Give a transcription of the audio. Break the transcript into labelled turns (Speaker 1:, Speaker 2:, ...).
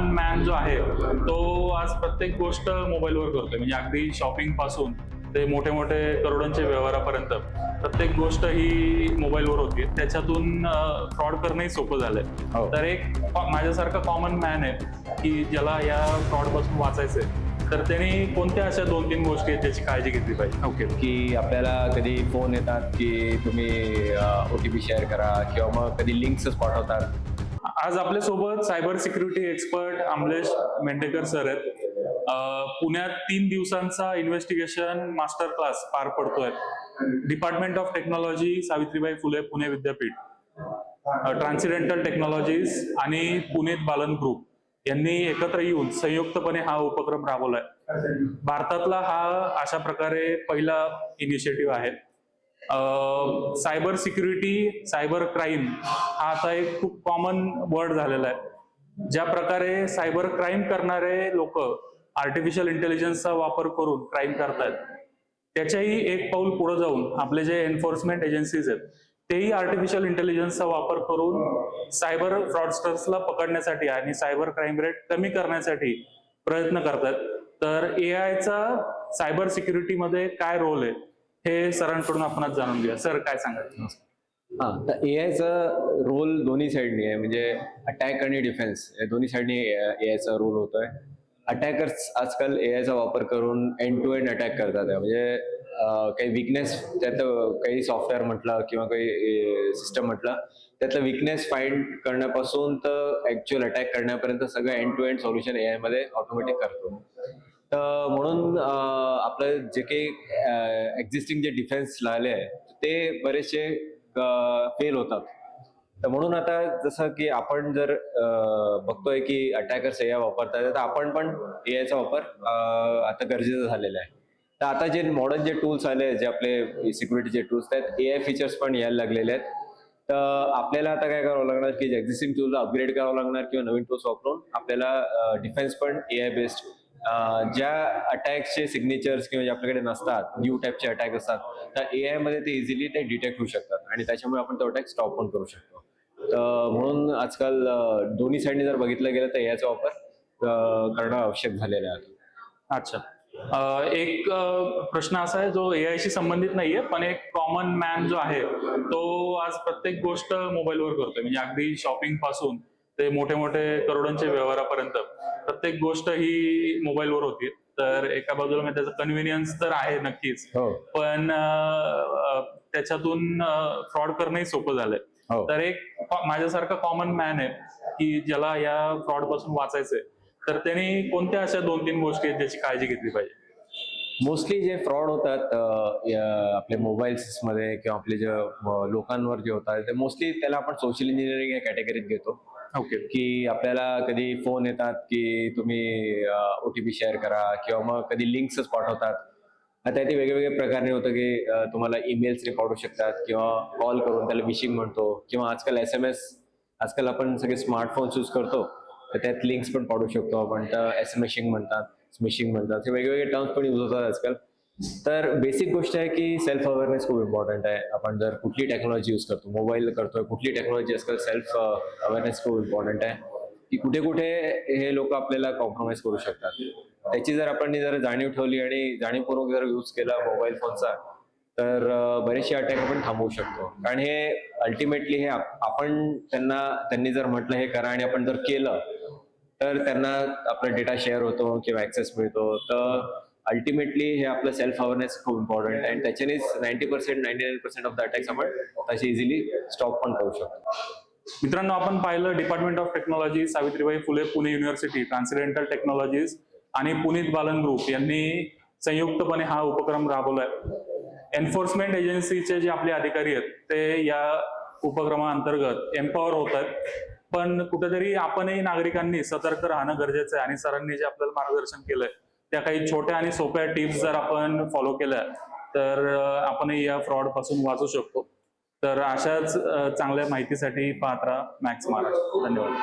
Speaker 1: Common man जो आहे तो आज प्रत्येक गोष्ट मोबाईलवर करतोय. म्हणजे अगदी शॉपिंग पासून ते मोठे मोठे करोडोंचे व्यवहारापर्यंत प्रत्येक गोष्ट ही मोबाईलवर होती. त्याच्यातून फ्रॉड करणंही सोपं झालंय.
Speaker 2: हो.
Speaker 1: तर एक माझ्यासारखा कॉमन मॅन आहे की ज्याला या फ्रॉड पासून वाचायचंय, तर त्यांनी कोणत्या अशा 2-3 गोष्टी आहेत ज्याची काळजी घेतली पाहिजे?
Speaker 2: ओके, की आपल्याला कधी फोन येतात की तुम्ही OTP शेअर करा किंवा मग कधी लिंक्सच पाठवतात.
Speaker 1: आज आपल्या सोबत cyber security expert Amlesh Mendhekar sir आहेत. पुण्यात 3 दिवसांचा इन्व्हेस्टिगेशन मास्टर क्लास पार पडतोय. Department of technology, Savitribai Phule Pune विद्यापीठ, ट्रान्सिडेंटल टेक्नॉलॉजीज आणि पुनीत बालन ग्रुप यांनी एकत्र येऊन संयुक्तपणे हा उपक्रम राबवलाय. भारतातला हा अशा प्रकारे पहिला इनिशिएटिव्ह आहे. सायबर सिक्युरिटी, सायबर क्राईम हा आता एक खूप कॉमन वर्ड झालेला आहे. ज्या प्रकारे सायबर क्राईम करणारे लोक आर्टिफिशियल इंटेलिजन्सचा वापर करून क्राईम करतायत, त्याच्याही एक पाऊल पुढे जाऊन आपले जे एन्फोर्समेंट एजन्सीज आहेत तेही आर्टिफिशियल इंटेलिजन्सचा वापर करून सायबर फ्रॉडस्टर्सला पकडण्यासाठी आणि सायबर क्राईम रेट कमी करण्यासाठी प्रयत्न करतात. तर एआयचा सायबर सिक्युरिटीमध्ये काय रोल आहे हे सरांकडून आपण आज जाणून घेऊया. सर, काय सांगाल?
Speaker 2: तर एआयचा रोल दोन्ही साईडनी आहे, म्हणजे अटॅक आणि डिफेन्स या दोन्ही साईडनी एआयचा रोल होतोय. अटॅकर्स आजकाल एआयचा वापर करून एंड टू एंड अटॅक करतात. म्हणजे काही विकनेस त्यात काही सॉफ्टवेअर म्हटलं किंवा काही सिस्टम म्हटलं त्यातलं विकनेस फाइंड करण्यापासून तर ऍक्च्युअल अटॅक करण्यापर्यंत सगळं end to end solution AI मध्ये ऑटोमॅटिक करतो. तर म्हणून आपलं जे काही एक्झिस्टिंग जे डिफेन्स लागले आहे ते बरेचसे फेल होतात. तर म्हणून आता जसं की आपण जर बघतोय की अटॅकर्स एआय वापरतात, तर आपण पण एआयचा वापर आता गरजेचं झालेला आहे. तर आता जे मॉडर्न जे टूल्स आले, जे आपले सिक्युरिटीचे टूल्स, त्यात एआय फीचर्स पण यायला लागलेले आहेत. तर आपल्याला आता काय करावं लागणार की एक्झिस्टिंग टूलला अपग्रेड करावं लागणार किंवा नवीन टूल्स वापरून आपल्याला डिफेन्स पण एआय बेस्ड ज्या अटॅकचे सिग्नेचर्स किंवा आपल्याकडे नसतात, न्यू टाईपचे अटॅक असतात, तर एआय मध्ये ते इझिली ते डिटेक्ट होऊ शकतात आणि त्याच्यामुळे आपण तो अटॅक स्टॉप पण करू शकतो. तर म्हणून आजकाल दोन्ही साईडने जर बघितलं गेलं तर एआयचा वापर करणं आवश्यक झालेलं आहे.
Speaker 1: अच्छा, एक प्रश्न असा आहे जो एआय शी संबंधित नाहीये, पण एक कॉमन मॅन जो आहे तो आज प्रत्येक गोष्ट मोबाईलवर करतोय. म्हणजे अगदी शॉपिंग पासून ते मोठे मोठे करोडोंचे व्यवहारापर्यंत प्रत्येक गोष्ट ही मोबाईलवर होती. तर एका बाजूला त्याचं कन्व्हिनियन्स तर आहे नक्कीच, पण त्याच्यातून फ्रॉड करणंही सोपं झालंय. तर एक माझ्यासारखा कॉमन मॅन आहे की ज्याला या फ्रॉड पासून वाचायचंय, तर त्यांनी कोणत्या अशा 2-3 गोष्टी आहेत ज्याची काळजी घेतली पाहिजे?
Speaker 2: मोस्टली जे फ्रॉड होतात आपल्या मोबाईल्स मध्ये किंवा आपले जे लोकांवर जे होतात, ते मोस्टली त्याला आपण सोशल इंजिनिअरिंग या कॅटेगरीत घेतो.
Speaker 1: ओके,
Speaker 2: की आपल्याला कधी फोन येतात की तुम्ही OTP शेअर करा किंवा मग कधी लिंक्सच पाठवतात. आता ते वेगवेगळ्या प्रकारे होतं की तुम्हाला ईमेल्स पाठवू शकतात किंवा कॉल करून त्याला विशिंग म्हणतो किंवा आजकाल SMS, आजकाल आपण सगळे स्मार्टफोन्स यूज करतो, तर त्यात लिंक्स पण पाठवू शकतो आपण. तर SMSing म्हणतात, स्मिशिंग म्हणतात, हे वेगवेगळे टर्म्स पण यूज होतात आजकाल. तर बेसिक गोष्ट आहे की सेल्फ अवेअरनेस खूप इम्पॉर्टंट आहे. आपण जर कुठली टेक्नॉलॉजी यूज करतो, मोबाईल करतोय, कुठली टेक्नॉलॉजी आजकाल सेल्फ अवेअरनेस खूप इम्पॉर्टंट आहे की कुठे कुठे हे लोक आपल्याला कॉम्प्रोमाइज करू शकतात. त्याची जर आपण जर जाणीव ठेवली आणि जाणीवपूर्वक जर यूज केला मोबाईल फोनचा, तर बरेचसे अटॅक आपण थांबवू शकतो. कारण हे अल्टिमेटली हे आपण त्यांनी जर म्हटलं हे करा आणि आपण जर केलं तर त्यांना आपला डेटा शेअर होतो किंवा ऍक्सेस मिळतो. तर अल्टिमेटली हे आपलं सेल्फ अवेअरनेस खूप इम्पॉर्टंट आहे आणि त्याच्यानेच 90%, 99% ऑफ द अटॅक्स आपण तसे इझिली स्टॉप पण करू शकतो.
Speaker 1: मित्रांनो, आपण पाहिलं department of technology, Savitribai Phule Pune university, transcendental technologies आणि पुनीत बालन ग्रुप यांनी संयुक्तपणे हा उपक्रम राबवलाय. एन्फोर्समेंट एजन्सीचे जे आपले अधिकारी आहेत ते या उपक्रमाअंतर्गत एम्पॉवर होत आहेत. पण कुठेतरी आपणही नागरिकांनी सतर्क राहणं गरजेचं आहे आणि सरांनी जे आपल्याला मार्गदर्शन केलंय त्या काही छोट्या आणि सोप्या टिप्स जर आपण फॉलो केल्या तर आपणही या फ्रॉड पासून वाचू शकतो. तर अशाच चांगल्या माहितीसाठी पाहत राहा मॅक्स महाराष्ट्र. धन्यवाद.